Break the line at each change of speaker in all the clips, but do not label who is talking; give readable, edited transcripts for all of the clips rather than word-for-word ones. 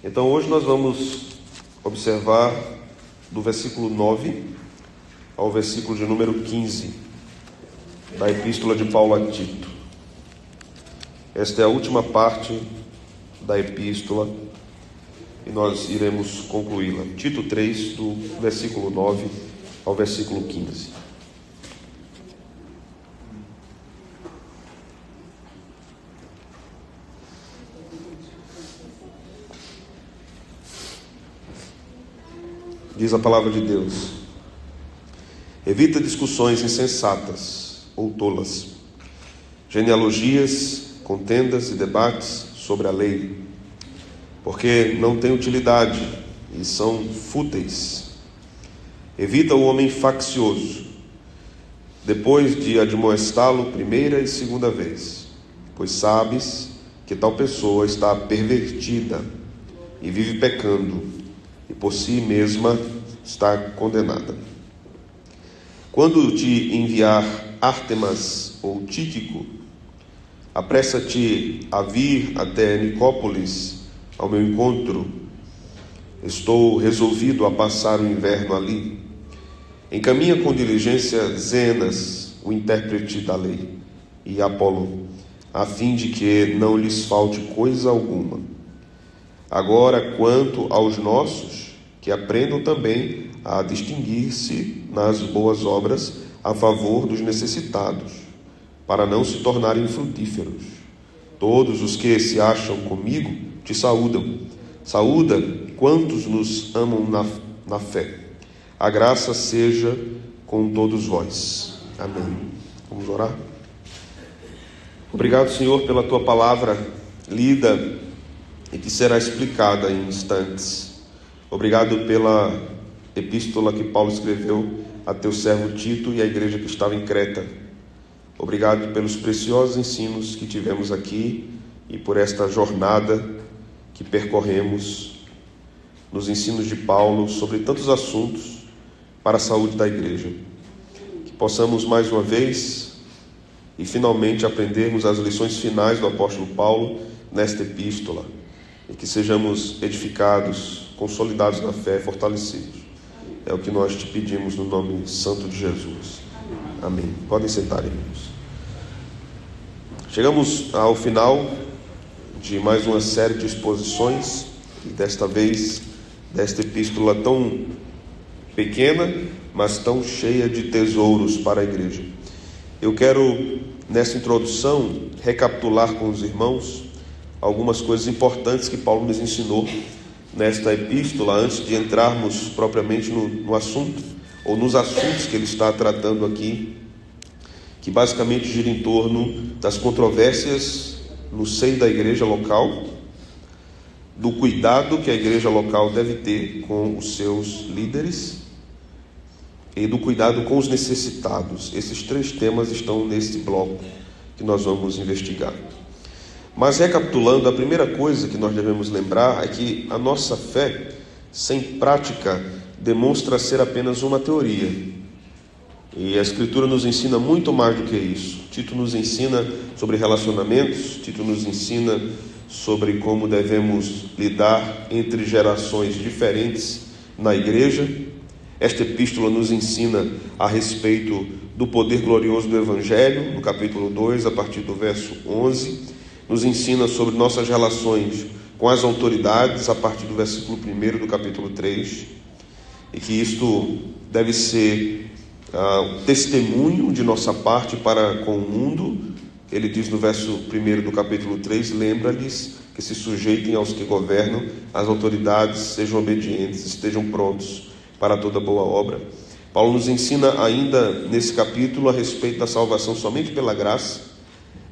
Então hoje nós vamos observar do versículo 9 ao versículo de número 15 da Epístola de Paulo a Tito. Esta é a última parte da Epístola e nós iremos concluí-la. Tito 3, do versículo 9 ao versículo 15. Diz a palavra de Deus: evita discussões insensatas ou tolas, genealogias, contendas e debates sobre a lei, porque não têm utilidade e são fúteis. Evita o homem faccioso, depois de admoestá-lo primeira e segunda vez, pois sabes que tal pessoa está pervertida e vive pecando, e por si mesma está condenada. Quando te enviar Ártemas ou Tíquico, apressa-te a vir até Nicópolis ao meu encontro. Estou resolvido a passar o inverno ali. Encaminha com diligência Zenas, o intérprete da lei, e Apolo, a fim de que não lhes falte coisa alguma. Agora, quanto aos nossos, que aprendam também a distinguir-se nas boas obras a favor dos necessitados, para não se tornarem frutíferos. Todos os que se acham comigo te saúdam. Saúda quantos nos amam na fé. A graça seja com todos vós. Amém. Vamos orar? Obrigado, Senhor, pela Tua palavra lida e que será explicada em instantes. Obrigado pela epístola que Paulo escreveu a teu servo Tito e à igreja que estava em Creta. Obrigado pelos preciosos ensinos que tivemos aqui e por esta jornada que percorremos nos ensinos de Paulo sobre tantos assuntos para a saúde da igreja. Que possamos mais uma vez e finalmente aprendermos as lições finais do apóstolo Paulo nesta epístola e que sejamos edificados, consolidados na fé, fortalecidos. É o que nós te pedimos no nome santo de Jesus. Amém. Podem sentar, irmãos. Chegamos ao final de mais uma série de exposições, e desta vez, desta epístola tão pequena, mas tão cheia de tesouros para a igreja. Eu quero, nessa introdução, recapitular com os irmãos algumas coisas importantes que Paulo nos ensinou nesta epístola, antes de entrarmos propriamente no assunto, ou nos assuntos que ele está tratando aqui, que basicamente gira em torno das controvérsias no seio da igreja local, do cuidado que a igreja local deve ter com os seus líderes e do cuidado com os necessitados. Esses três temas estão neste bloco que nós vamos investigar. Mas recapitulando, a primeira coisa que nós devemos lembrar é que a nossa fé, sem prática, demonstra ser apenas uma teoria. E a Escritura nos ensina muito mais do que isso. Tito nos ensina sobre relacionamentos, Tito nos ensina sobre como devemos lidar entre gerações diferentes na igreja. Esta epístola nos ensina a respeito do poder glorioso do Evangelho, no capítulo 2, a partir do verso 11. Nos ensina sobre nossas relações com as autoridades, a partir do versículo 1 do capítulo 3, e que isto deve ser testemunho de nossa parte para com o mundo. Ele diz no verso 1 do capítulo 3, lembra-lhes que se sujeitem aos que governam, as autoridades sejam obedientes, estejam prontos para toda boa obra. Paulo nos ensina ainda nesse capítulo a respeito da salvação somente pela graça.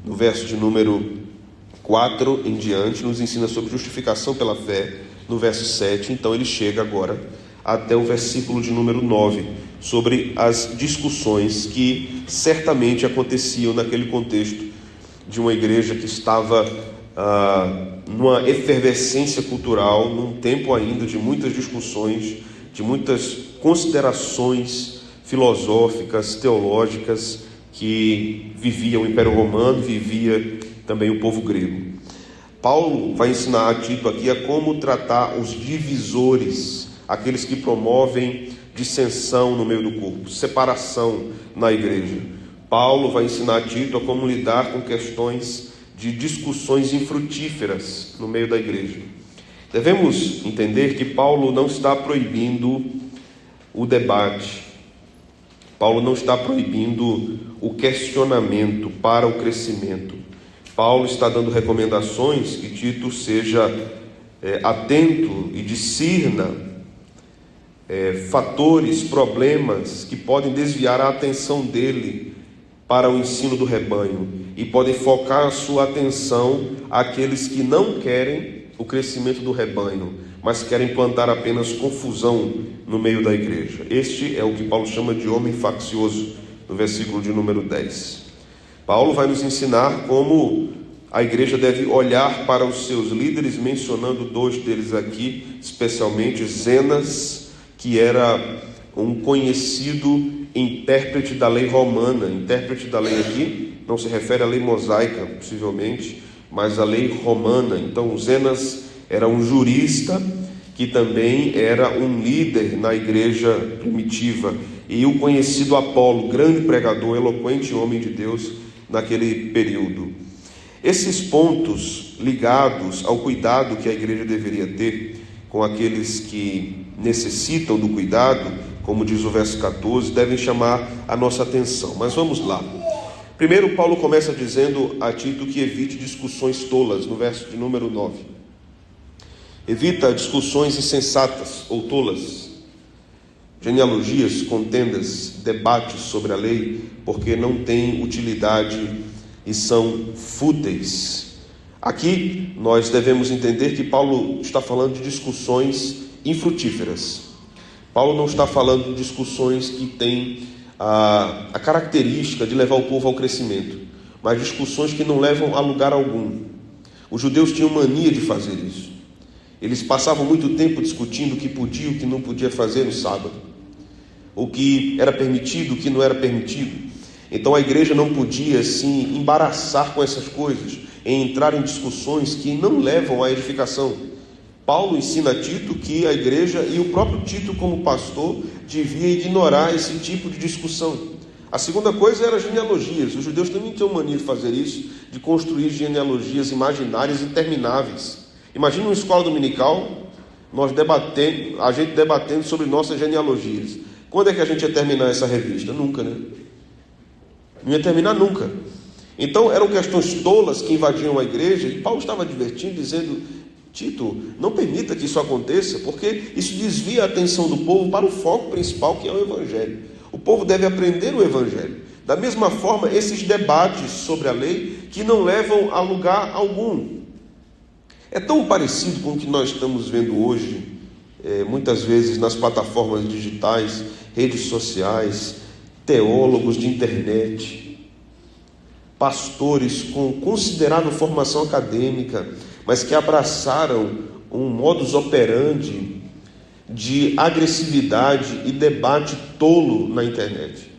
No verso de número 4 em diante, nos ensina sobre justificação pela fé, no verso 7, então ele chega agora até o versículo de número 9, sobre as discussões que certamente aconteciam naquele contexto de uma igreja que estava numa efervescência cultural, num tempo ainda de muitas discussões, de muitas considerações filosóficas, teológicas, que vivia o Império Romano, vivia também o povo grego. Paulo vai ensinar a Tito aqui a como tratar os divisores, aqueles que promovem dissensão no meio do corpo, separação na igreja. Paulo vai ensinar a Tito a como lidar com questões de discussões infrutíferas no meio da igreja. Devemos entender que Paulo não está proibindo o debate. Paulo não está proibindo o questionamento para o crescimento. Paulo está dando recomendações que Tito seja atento e discirna fatores, problemas que podem desviar a atenção dele para o ensino do rebanho e podem focar a sua atenção àqueles que não querem o crescimento do rebanho, mas querem plantar apenas confusão no meio da igreja. Este é o que Paulo chama de homem faccioso, no versículo de número 10. Paulo vai nos ensinar como a igreja deve olhar para os seus líderes, mencionando dois deles aqui, especialmente Zenas, que era um conhecido intérprete da lei romana. Intérprete da lei aqui não se refere à lei mosaica, possivelmente, mas à lei romana. Então Zenas era um jurista que também era um líder na igreja primitiva, e o conhecido Apolo, grande pregador, eloquente homem de Deus naquele período. Esses pontos ligados ao cuidado que a igreja deveria ter com aqueles que necessitam do cuidado, como diz o verso 14, devem chamar a nossa atenção. Mas vamos lá. Primeiro, Paulo começa dizendo a Tito que evite discussões tolas, no verso de número 9. Evita discussões insensatas ou tolas, genealogias, contendas, debates sobre a lei, porque não têm utilidade e são fúteis. Aqui nós devemos entender que Paulo está falando de discussões infrutíferas. Paulo não está falando de discussões que têm a característica de levar o povo ao crescimento, mas discussões que não levam a lugar algum. Os judeus tinham mania de fazer isso. Eles passavam muito tempo discutindo o que podia e o que não podia fazer no sábado, o que era permitido, o que não era permitido. Então a igreja não podia se embaraçar com essas coisas, em entrar em discussões que não levam à edificação. Paulo ensina a Tito que a igreja e o próprio Tito como pastor devia ignorar esse tipo de discussão. A segunda coisa era genealogias. Os judeus também tinham mania de fazer isso, de construir genealogias imaginárias intermináveis. Imagina uma escola dominical, a gente debatendo sobre nossas genealogias. Quando é que a gente ia terminar essa revista? Nunca, né? Não ia terminar nunca. Então eram questões tolas que invadiam a igreja, e Paulo estava advertindo, dizendo: Tito, não permita que isso aconteça, porque isso desvia a atenção do povo para o foco principal, que é o Evangelho. O povo deve aprender o Evangelho. Da mesma forma, esses debates sobre a lei que não levam a lugar algum. É tão parecido com o que nós estamos vendo hoje, muitas vezes nas plataformas digitais, redes sociais, teólogos de internet, pastores com considerável formação acadêmica, mas que abraçaram um modus operandi de agressividade e debate tolo na internet.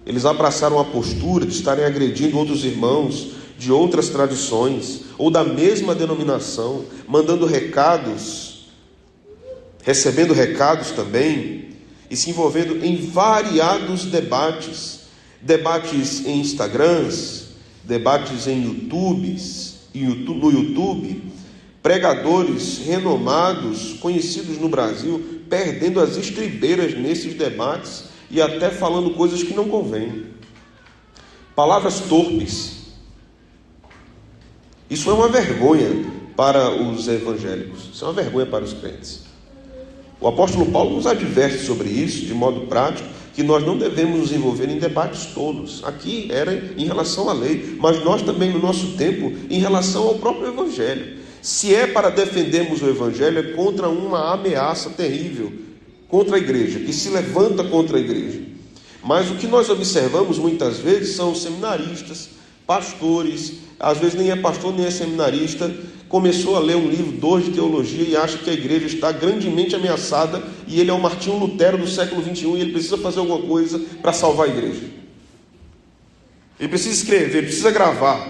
Eles abraçaram a postura de estarem agredindo outros irmãos de outras tradições ou da mesma denominação, mandando recados, recebendo recados também, e se envolvendo em variados debates em Instagrams, debates em no YouTube, pregadores renomados, conhecidos no Brasil, perdendo as estribeiras nesses debates e até falando coisas que não convêm. Palavras torpes. Isso é uma vergonha para os evangélicos, isso é uma vergonha para os crentes. O apóstolo Paulo nos adverte sobre isso, de modo prático, que nós não devemos nos envolver em debates tolos. Aqui era em relação à lei, mas nós também no nosso tempo, em relação ao próprio Evangelho. Se é para defendermos o Evangelho, é contra uma ameaça terrível, contra a igreja, que se levanta contra a igreja. Mas o que nós observamos muitas vezes são seminaristas, pastores, às vezes nem é pastor nem é seminarista, começou a ler um livro, 2 de teologia, e acha que a igreja está grandemente ameaçada, e ele é o Martinho Lutero do século 21, e ele precisa fazer alguma coisa para salvar a igreja. Ele precisa escrever, ele precisa gravar,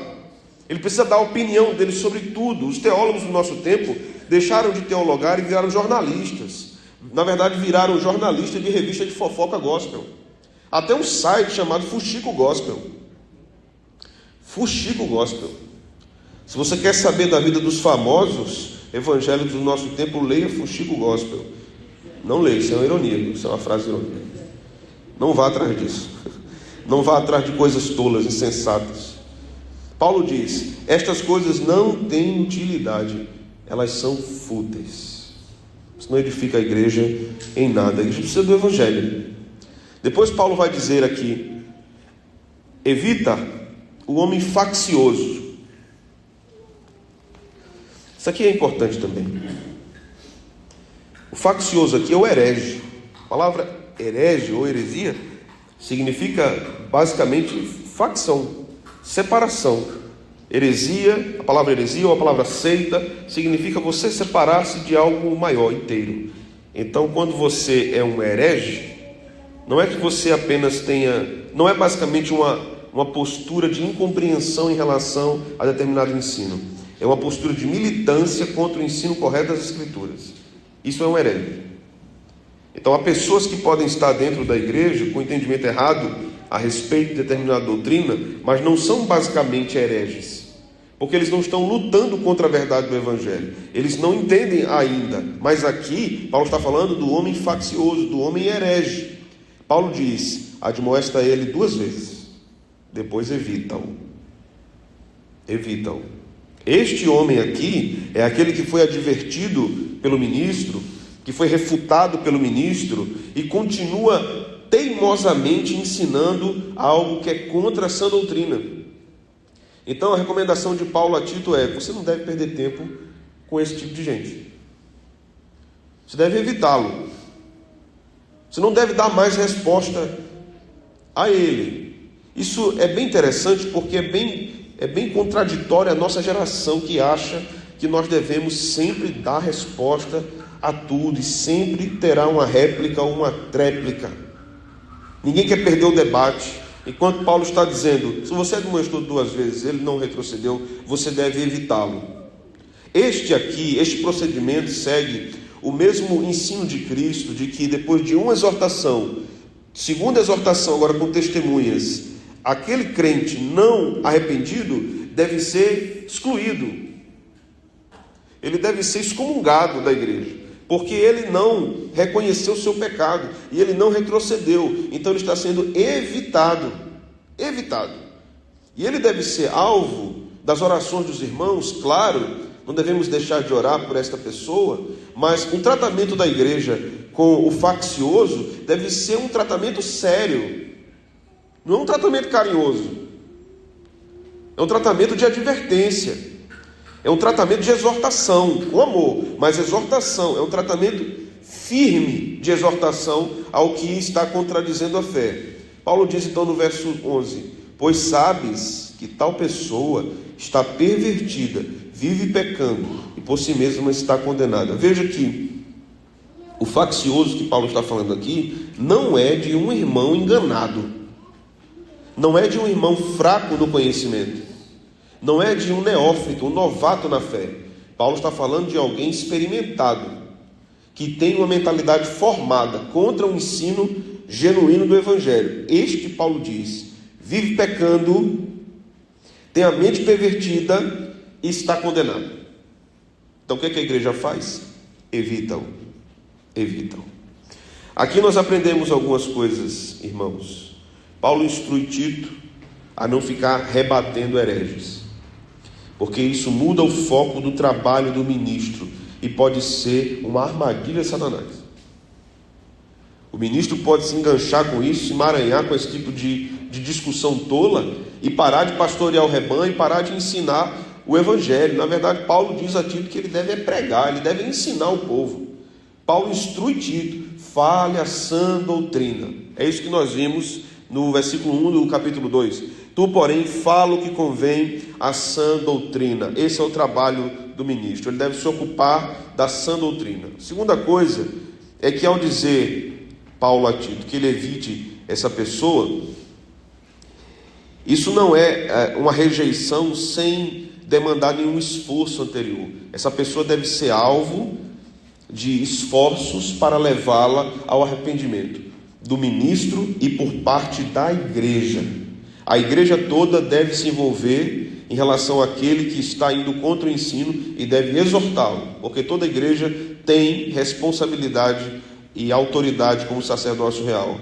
Ele precisa dar a opinião dele sobre tudo. Os teólogos do nosso tempo deixaram de teologar e viraram jornalistas. Na verdade, viraram jornalistas de revista de fofoca gospel. Até um site chamado Fuxico Gospel. Fuxico Gospel. Se você quer saber da vida dos famosos evangélicos do nosso tempo, leia Fuxico Gospel. Não leia, isso é uma ironia, isso é uma frase irônica. Não vá atrás disso. Não vá atrás de coisas tolas, insensatas. Paulo diz: estas coisas não têm utilidade, elas são fúteis. Isso não edifica a igreja em nada. A igreja precisa do evangelho. Depois Paulo vai dizer aqui: evita o homem faccioso. Isso aqui é importante também. O faccioso aqui é o herege. A palavra herege ou heresia significa basicamente facção, separação. Heresia, a palavra heresia ou a palavra seita significa você separar-se de algo maior, inteiro. Então, quando você é um herege, não é que você apenas tenha, não é basicamente uma postura de incompreensão em relação a determinado ensino. É uma postura de militância contra o ensino correto das Escrituras. Isso é um herege. Então, há pessoas que podem estar dentro da igreja com entendimento errado a respeito de determinada doutrina, mas não são basicamente hereges, porque eles não estão lutando contra a verdade do Evangelho. Eles não entendem ainda. Mas aqui, Paulo está falando do homem faccioso, do homem herege. Paulo diz: admoesta ele 2 vezes, depois evita-o. Evita-o. Este homem aqui é aquele que foi advertido pelo ministro, que foi refutado pelo ministro e continua teimosamente ensinando algo que é contra a sã doutrina. Então a recomendação de Paulo a Tito é: você não deve perder tempo com esse tipo de gente. Você deve evitá-lo. Você não deve dar mais resposta a ele. Isso é bem interessante, porque é bem contraditório a nossa geração, que acha que nós devemos sempre dar resposta a tudo e sempre terá uma réplica ou uma tréplica. Ninguém quer perder o debate. Enquanto Paulo está dizendo: se você admoestou 2 vezes, ele não retrocedeu, você deve evitá-lo. Este procedimento segue o mesmo ensino de Cristo, de que depois de uma exortação, segunda exortação agora com testemunhas, aquele crente não arrependido deve ser excluído. Ele deve ser excomungado da igreja, porque ele não reconheceu o seu pecado e ele não retrocedeu. Então ele está sendo evitado. E ele deve ser alvo das orações dos irmãos, claro. Não devemos deixar de orar por esta pessoa, mas o tratamento da igreja com o faccioso deve ser um tratamento sério. Não é um tratamento carinhoso. É um tratamento de advertência. É um tratamento de exortação, com amor, mas exortação. É um tratamento firme de exortação ao que está contradizendo a fé. Paulo diz então no verso 11: pois sabes que tal pessoa está pervertida, vive pecando e por si mesma está condenada. Veja que o faccioso que Paulo está falando aqui não é de um irmão enganado, não é de um irmão fraco no conhecimento, não é de um neófito, um novato na fé. Paulo está falando de alguém experimentado, que tem uma mentalidade formada contra o ensino genuíno do Evangelho. Este, Paulo diz, vive pecando, tem a mente pervertida e está condenado. Então o que a igreja faz? Evita-o. Aqui nós aprendemos algumas coisas, irmãos. Paulo instrui Tito a não ficar rebatendo hereges, porque isso muda o foco do trabalho do ministro e pode ser uma armadilha de Satanás. O ministro pode se enganchar com isso, se emaranhar com esse tipo de discussão tola e parar de pastorear o rebanho, parar de ensinar o evangelho. Na verdade, Paulo diz a Tito que ele deve pregar, ele deve ensinar o povo. Paulo instrui Tito: fale a sã doutrina. É isso que nós vimos no versículo 1 do capítulo 2. Tu, porém, fala o que convém à sã doutrina. Esse é o trabalho do ministro. Ele deve se ocupar da sã doutrina. Segunda coisa é que, ao dizer Paulo a Tito que ele evite essa pessoa, Isso não é uma rejeição sem demandar nenhum esforço anterior. Essa pessoa deve ser alvo de esforços para levá-la ao arrependimento do ministro e por parte da igreja. A igreja toda deve se envolver em relação àquele que está indo contra o ensino e deve exortá-lo, porque toda igreja tem responsabilidade e autoridade como sacerdócio real.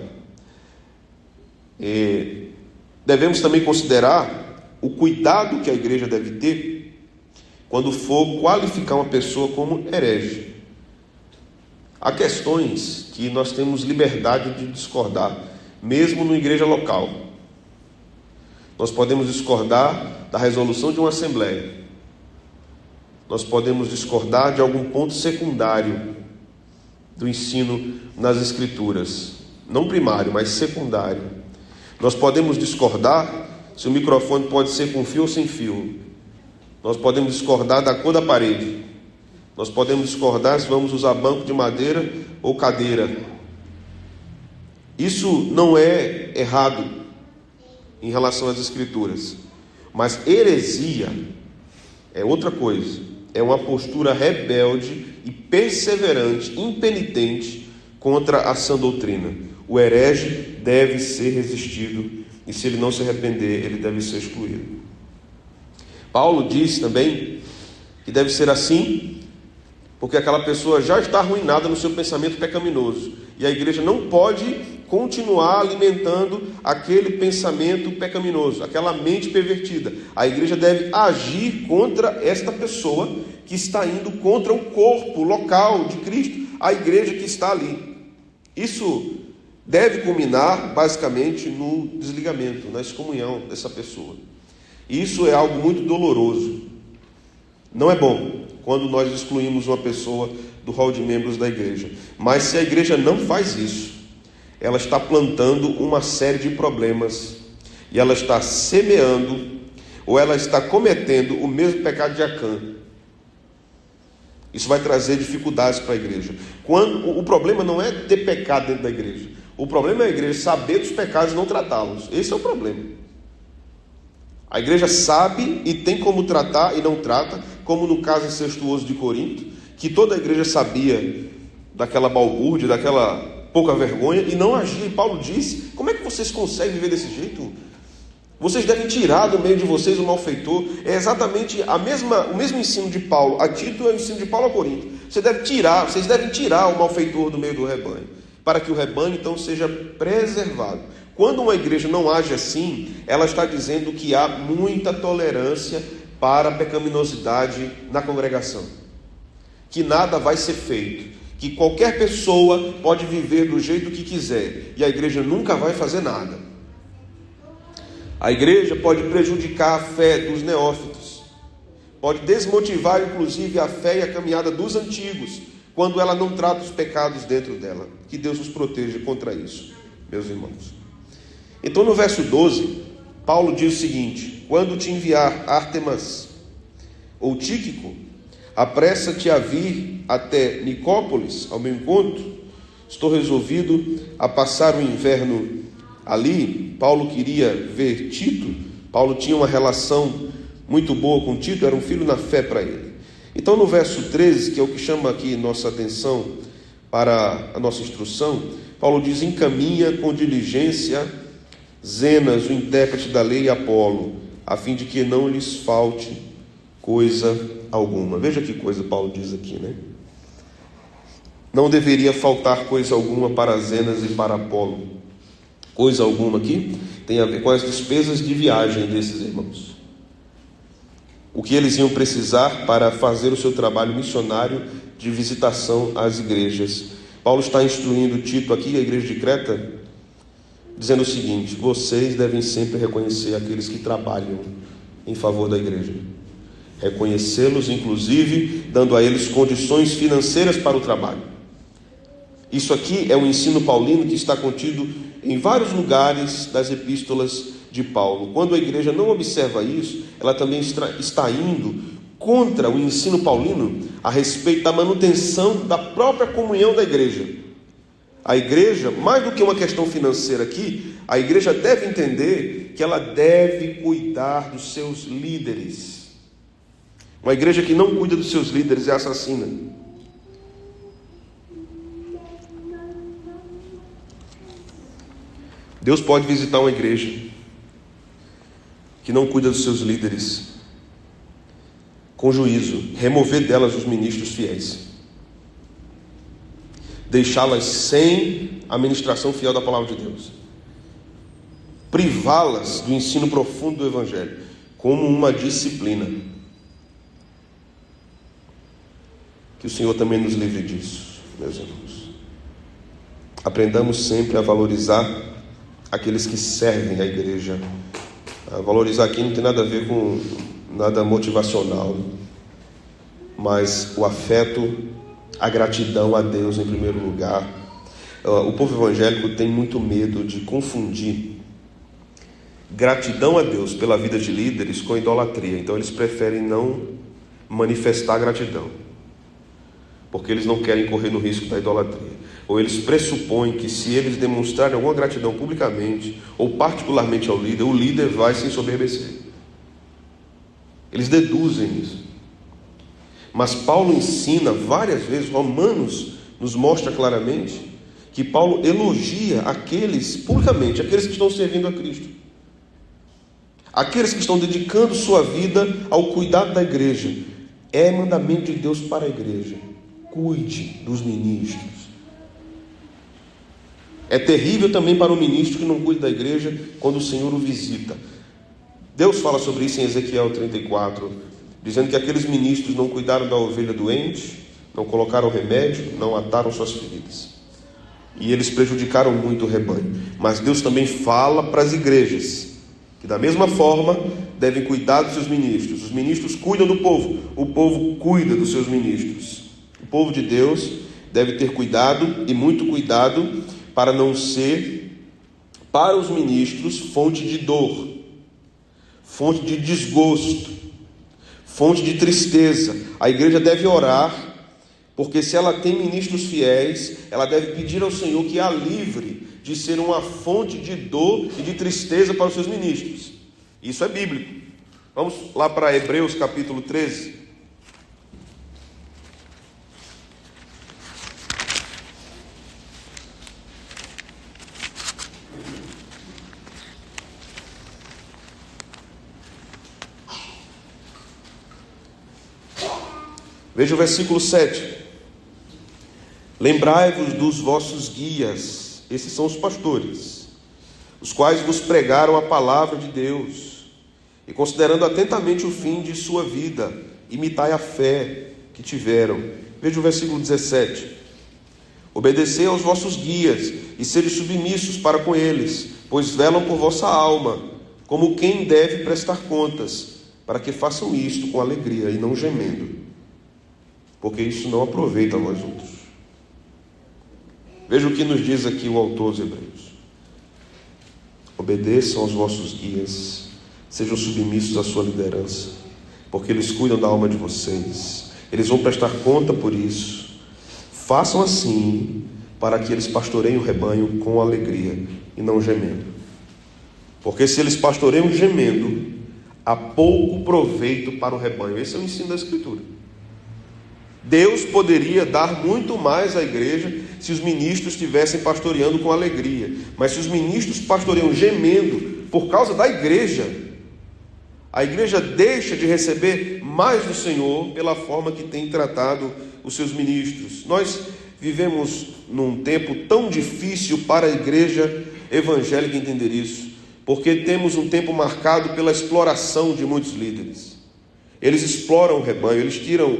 Devemos também considerar o cuidado que a igreja deve ter quando for qualificar uma pessoa como herege. Há questões que nós temos liberdade de discordar, mesmo na igreja local. Nós podemos discordar da resolução de uma assembleia. Nós podemos discordar de algum ponto secundário do ensino nas Escrituras. Não primário, mas secundário. Nós podemos discordar se o microfone pode ser com fio ou sem fio. Nós podemos discordar da cor da parede. Nós podemos discordar se vamos usar banco de madeira ou cadeira. Isso não é errado em relação às Escrituras. Mas heresia é outra coisa. É uma postura rebelde e perseverante, impenitente contra a sã doutrina. O herege deve ser resistido e, se ele não se arrepender, ele deve ser excluído. Paulo diz também que deve ser assim porque aquela pessoa já está arruinada no seu pensamento pecaminoso. E a igreja não pode continuar alimentando aquele pensamento pecaminoso, aquela mente pervertida. A igreja deve agir contra esta pessoa que está indo contra o corpo local de Cristo, a igreja que está ali. Isso deve culminar basicamente no desligamento, na excomunhão dessa pessoa. Isso é algo muito doloroso. Não é bom quando nós excluímos uma pessoa do rol de membros da igreja. Mas se a igreja não faz isso, ela está plantando uma série de problemas, e ela está semeando, ou ela está cometendo o mesmo pecado de Acã. Isso vai trazer dificuldades para a igreja. O problema não é ter pecado dentro da igreja. O problema é a igreja saber dos pecados e não tratá-los. Esse é o problema. A igreja sabe e tem como tratar e não trata, como no caso incestuoso de Corinto, que toda a igreja sabia daquela balbúrdia, daquela pouca vergonha, e não agia. E Paulo disse: como é que vocês conseguem viver desse jeito? Vocês devem tirar do meio de vocês o malfeitor. É exatamente o mesmo ensino de Paulo a Tito, é o ensino de Paulo a Corinto. Vocês devem tirar o malfeitor do meio do rebanho, para que o rebanho então seja preservado. Quando uma igreja não age assim, ela está dizendo que há muita tolerância para a pecaminosidade na congregação, que nada vai ser feito, que qualquer pessoa pode viver do jeito que quiser, e a igreja nunca vai fazer nada. A igreja pode prejudicar a fé dos neófitos, pode desmotivar inclusive a fé e a caminhada dos antigos, quando ela não trata os pecados dentro dela. Que Deus nos proteja contra isso, meus irmãos. Então no verso 12, Paulo diz o seguinte: quando te enviar Ártemas ou Tíquico, apressa-te a vir até Nicópolis ao meu encontro. Estou resolvido a passar o inverno ali. Paulo queria ver Tito. Paulo tinha uma relação muito boa com Tito, era um filho na fé para ele. Então no verso 13, que é o que chama aqui nossa atenção para a nossa instrução, Paulo diz: encaminha com diligência Zenas, o intérprete da lei, e Apolo, a fim de que não lhes falte coisa alguma. Veja que coisa Paulo diz aqui, né? Não deveria faltar coisa alguma para Zenas e para Apolo. Coisa alguma aqui tem a ver com as despesas de viagem desses irmãos. O que eles iam precisar para fazer o seu trabalho missionário de visitação às igrejas. Paulo está instruindo Tito aqui, a igreja de Creta, dizendo o seguinte: vocês devem sempre reconhecer aqueles que trabalham em favor da igreja. Reconhecê-los, inclusive, dando a eles condições financeiras para o trabalho. Isso aqui é um ensino paulino que está contido em vários lugares das epístolas de Paulo. Quando a igreja não observa isso, ela também está indo contra o ensino paulino a respeito da manutenção da própria comunhão da igreja. A igreja, mais do que uma questão financeira aqui, a igreja deve entender que ela deve cuidar dos seus líderes. Uma igreja que não cuida dos seus líderes é assassina. Deus pode visitar uma igreja que não cuida dos seus líderes com juízo, remover delas os ministros fiéis, deixá-las sem a ministração fiel da palavra de Deus, privá-las do ensino profundo do Evangelho, como uma disciplina. Que o Senhor também nos livre disso, meus irmãos. Aprendamos sempre a valorizar aqueles que servem a igreja. A valorizar aqui não tem nada a ver com nada motivacional, mas o afeto, a gratidão a Deus em primeiro lugar. O povo evangélico tem muito medo de confundir gratidão a Deus pela vida de líderes com idolatria. Então eles preferem não manifestar gratidão, porque eles não querem correr no risco da idolatria. Ou eles pressupõem que se eles demonstrarem alguma gratidão publicamente, ou particularmente ao líder, o líder vai se ensoberbecer. Eles deduzem isso. Mas Paulo ensina várias vezes, Romanos nos mostra claramente, que Paulo elogia aqueles, publicamente, aqueles que estão servindo a Cristo. Aqueles que estão dedicando sua vida ao cuidado da igreja. É mandamento de Deus para a igreja: cuide dos ministros. É terrível também para o ministro que não cuida da igreja quando o Senhor o visita. Deus fala sobre isso em Ezequiel 34, dizendo que aqueles ministros não cuidaram da ovelha doente, não colocaram remédio, não ataram suas feridas. E eles prejudicaram muito o rebanho. Mas Deus também fala para as igrejas que da mesma forma devem cuidar dos seus ministros. Os ministros cuidam do povo, o povo cuida dos seus ministros. O povo de Deus deve ter cuidado, e muito cuidado, para não ser para os ministros fonte de dor, fonte de desgosto, fonte de tristeza. A igreja deve orar, porque se ela tem ministros fiéis, ela deve pedir ao Senhor que a livre de ser uma fonte de dor e de tristeza para os seus ministros. Isso é bíblico. Vamos lá para Hebreus capítulo 13. Veja o versículo 7. Lembrai-vos dos vossos guias, esses são os pastores, os quais vos pregaram a palavra de Deus, e considerando atentamente o fim de sua vida, imitai a fé que tiveram. Veja o versículo 17. Obedecei aos vossos guias, e sede submissos para com eles, pois velam por vossa alma, como quem deve prestar contas, para que façam isto com alegria e não gemendo, porque isso não aproveita a vós outros. Veja o que nos diz aqui o autor aos Hebreus: obedeçam aos vossos guias, sejam submissos à sua liderança, porque eles cuidam da alma de vocês, eles vão prestar conta por isso. Façam assim, para que eles pastoreiem o rebanho com alegria e não gemendo, porque se eles pastoreiam gemendo, há pouco proveito para o rebanho. Esse é o ensino da Escritura. Deus poderia dar muito mais à igreja se os ministros estivessem pastoreando com alegria. Mas se os ministros pastoreiam gemendo por causa da igreja, a igreja deixa de receber mais do Senhor pela forma que tem tratado os seus ministros. Nós vivemos num tempo tão difícil para a igreja evangélica entender isso, porque temos um tempo marcado pela exploração de muitos líderes. Eles exploram o rebanho, eles tiram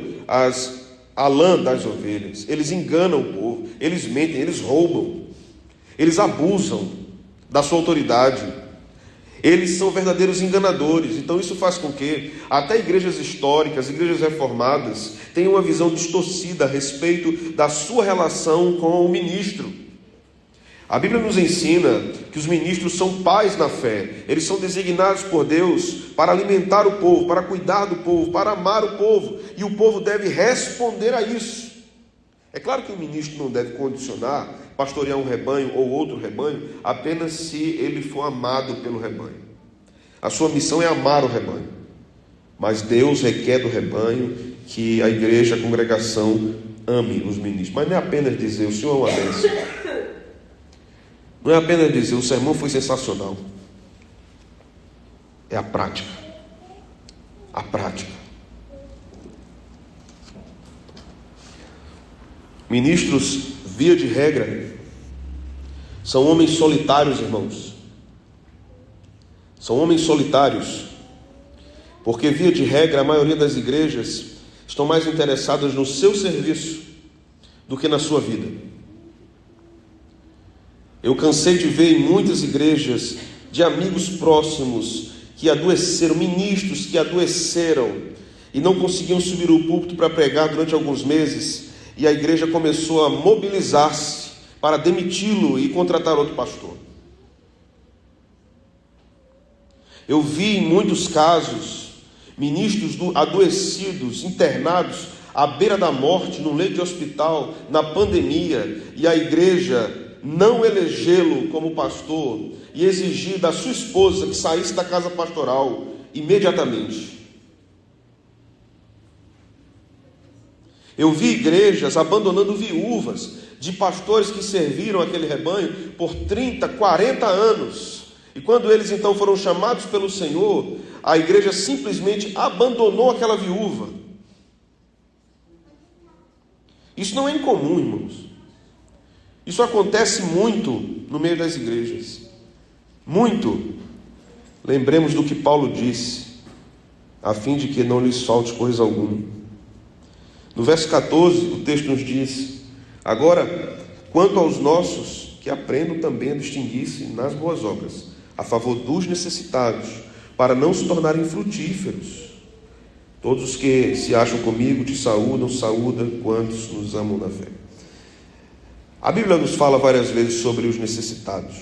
a lã das ovelhas, eles enganam o povo, eles mentem, eles roubam, eles abusam da sua autoridade, eles são verdadeiros enganadores. Então isso faz com que até igrejas históricas, igrejas reformadas, tenham uma visão distorcida a respeito da sua relação com o ministro. A Bíblia nos ensina que os ministros são pais na fé, eles são designados por Deus para alimentar o povo, para cuidar do povo, para amar o povo, e o povo deve responder a isso. É claro que o ministro não deve condicionar, pastorear um rebanho ou outro rebanho, apenas se ele for amado pelo rebanho. A sua missão é amar o rebanho. Mas Deus requer do rebanho que a igreja, a congregação, ame os ministros. Mas não é apenas dizer, o Senhor é uma bênção. Não é apenas dizer, o sermão foi sensacional. É a prática. A prática. Ministros, via de regra, são homens solitários, irmãos. São homens solitários. Porque, via de regra, a maioria das igrejas estão mais interessadas no seu serviço do que na sua vida. Eu cansei de ver em muitas igrejas de amigos próximos que adoeceram, ministros que adoeceram e não conseguiam subir o púlpito para pregar durante alguns meses, e a igreja começou a mobilizar-se para demiti-lo e contratar outro pastor. Eu vi em muitos casos ministros adoecidos, internados à beira da morte, no leito de hospital, na pandemia, e a igreja não elegê-lo como pastor e exigir da sua esposa que saísse da casa pastoral imediatamente. Eu vi igrejas abandonando viúvas de pastores que serviram aquele rebanho por 30, 40 anos. E quando eles então foram chamados pelo Senhor, a igreja simplesmente abandonou aquela viúva. Isso não é incomum, irmãos. Isso acontece muito no meio das igrejas. Muito. Lembremos do que Paulo disse, a fim de que não lhes falte coisa alguma. No verso 14, o texto nos diz: agora, quanto aos nossos, que aprendam também a distinguir-se nas boas obras, a favor dos necessitados, para não se tornarem frutíferos. Todos os que se acham comigo te saúdam, saúda quantos nos amam na fé. A Bíblia nos fala várias vezes sobre os necessitados.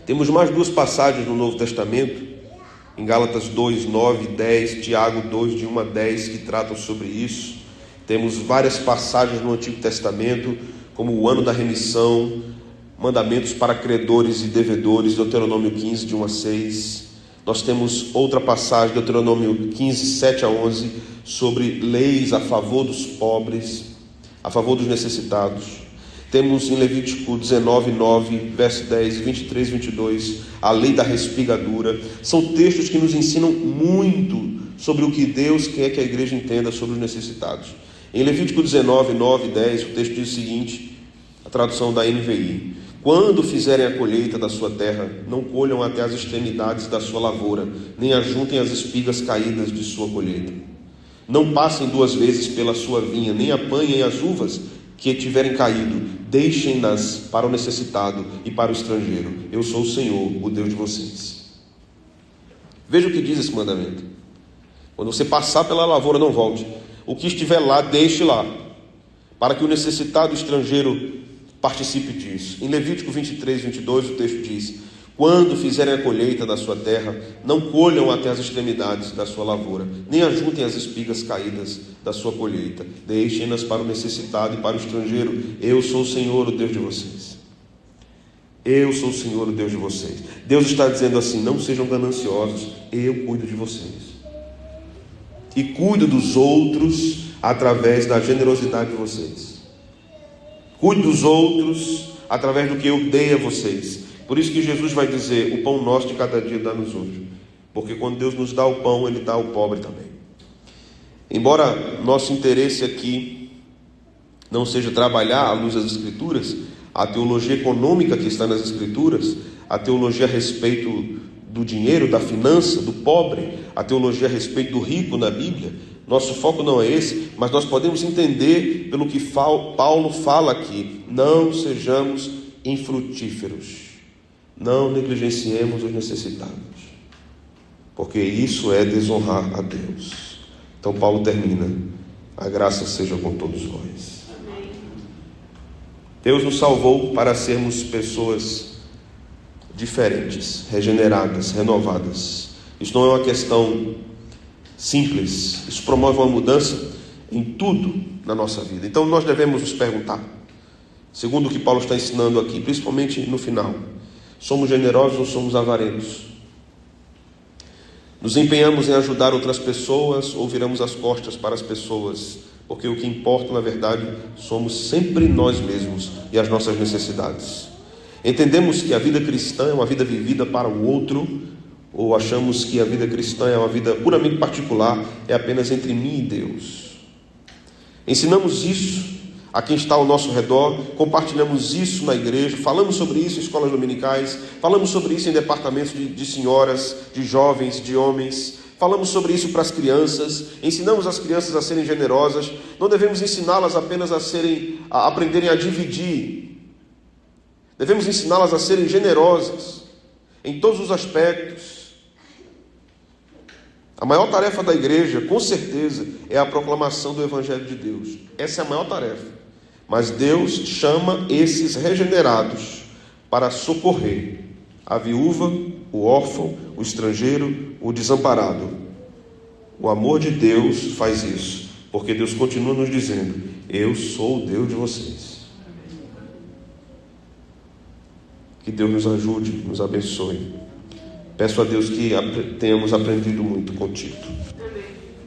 Temos mais duas passagens no Novo Testamento, em Gálatas 2, 9 e 10, Tiago 2, de 1 a 10, que tratam sobre isso. Temos várias passagens no Antigo Testamento, como o ano da remissão, mandamentos para credores e devedores, Deuteronômio 15, de 1 a 6. Nós temos outra passagem, Deuteronômio 15, 7 a 11, sobre leis a favor dos pobres, a favor dos necessitados. Temos em Levítico 19, 9, verso 10, 23 e 22, a lei da respigadura. São textos que nos ensinam muito sobre o que Deus quer que a igreja entenda sobre os necessitados. Em Levítico 19, 9 e 10, o texto diz o seguinte, a tradução da NVI: quando fizerem a colheita da sua terra, não colham até as extremidades da sua lavoura, nem ajuntem as espigas caídas de sua colheita. Não passem duas vezes pela sua vinha, nem apanhem as uvas que tiverem caído, deixem-nas para o necessitado e para o estrangeiro. Eu sou o Senhor, o Deus de vocês. Veja o que diz esse mandamento. Quando você passar pela lavoura, não volte. O que estiver lá, deixe lá, para que o necessitado estrangeiro participe disso. Em Levítico 23, 22, o texto diz: quando fizerem a colheita da sua terra, não colham até as extremidades da sua lavoura, nem ajuntem as espigas caídas da sua colheita. Deixem-nas para o necessitado e para o estrangeiro. Eu sou o Senhor, o Deus de vocês. Eu sou o Senhor, o Deus de vocês. Deus está dizendo assim: não sejam gananciosos, eu cuido de vocês. E cuido dos outros através da generosidade de vocês. Cuido dos outros através do que eu dei a vocês. Por isso que Jesus vai dizer: o pão nosso de cada dia dá-nos hoje. Porque quando Deus nos dá o pão, Ele dá ao pobre também. Embora nosso interesse aqui não seja trabalhar à luz das Escrituras, a teologia econômica que está nas Escrituras, a teologia a respeito do dinheiro, da finança, do pobre, a teologia a respeito do rico na Bíblia, nosso foco não é esse, mas nós podemos entender pelo que Paulo fala aqui: não sejamos infrutíferos. Não negligenciemos os necessitados, porque isso é desonrar a Deus. Então Paulo termina: a graça seja com todos vós. Amém. Deus nos salvou para sermos pessoas diferentes, regeneradas, renovadas. Isso não é uma questão simples. Isso promove uma mudança em tudo. na nossa vida. Então nós devemos nos perguntar, segundo o que Paulo está ensinando aqui, principalmente no final: somos generosos ou somos avarentos? Nos empenhamos em ajudar outras pessoas ou viramos as costas para as pessoas? Porque o que importa, na verdade, somos sempre nós mesmos e as nossas necessidades. Entendemos que a vida cristã é uma vida vivida para o outro, ou achamos que a vida cristã é uma vida puramente particular, é apenas entre mim e Deus? Ensinamos isso a quem está ao nosso redor, compartilhamos isso na igreja, falamos sobre isso em escolas dominicais, falamos sobre isso em departamentos de senhoras, de jovens, de homens, falamos sobre isso para as crianças, ensinamos as crianças a serem generosas. Não devemos ensiná-las apenas a aprenderem a dividir, devemos ensiná-las a serem generosas em todos os aspectos. A maior tarefa da igreja, com certeza, é a proclamação do Evangelho de Deus. Essa é a maior tarefa. Mas Deus chama esses regenerados para socorrer a viúva, o órfão, o estrangeiro, o desamparado. O amor de Deus faz isso, porque Deus continua nos dizendo: eu sou o Deus de vocês. Que Deus nos ajude, nos abençoe. Peço a Deus que tenhamos aprendido muito com Tito.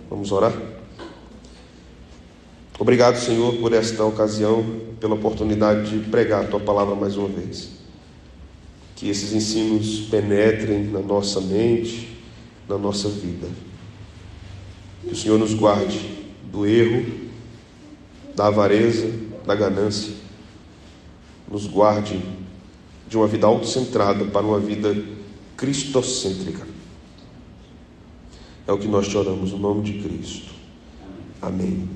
Vamos orar? Obrigado, Senhor, por esta ocasião, pela oportunidade de pregar a Tua palavra mais uma vez. Que esses ensinos penetrem na nossa mente, na nossa vida. Que o Senhor nos guarde do erro, da avareza, da ganância. Nos guarde de uma vida autocentrada para uma vida cristocêntrica. É o que nós te oramos, no nome de Cristo. Amém.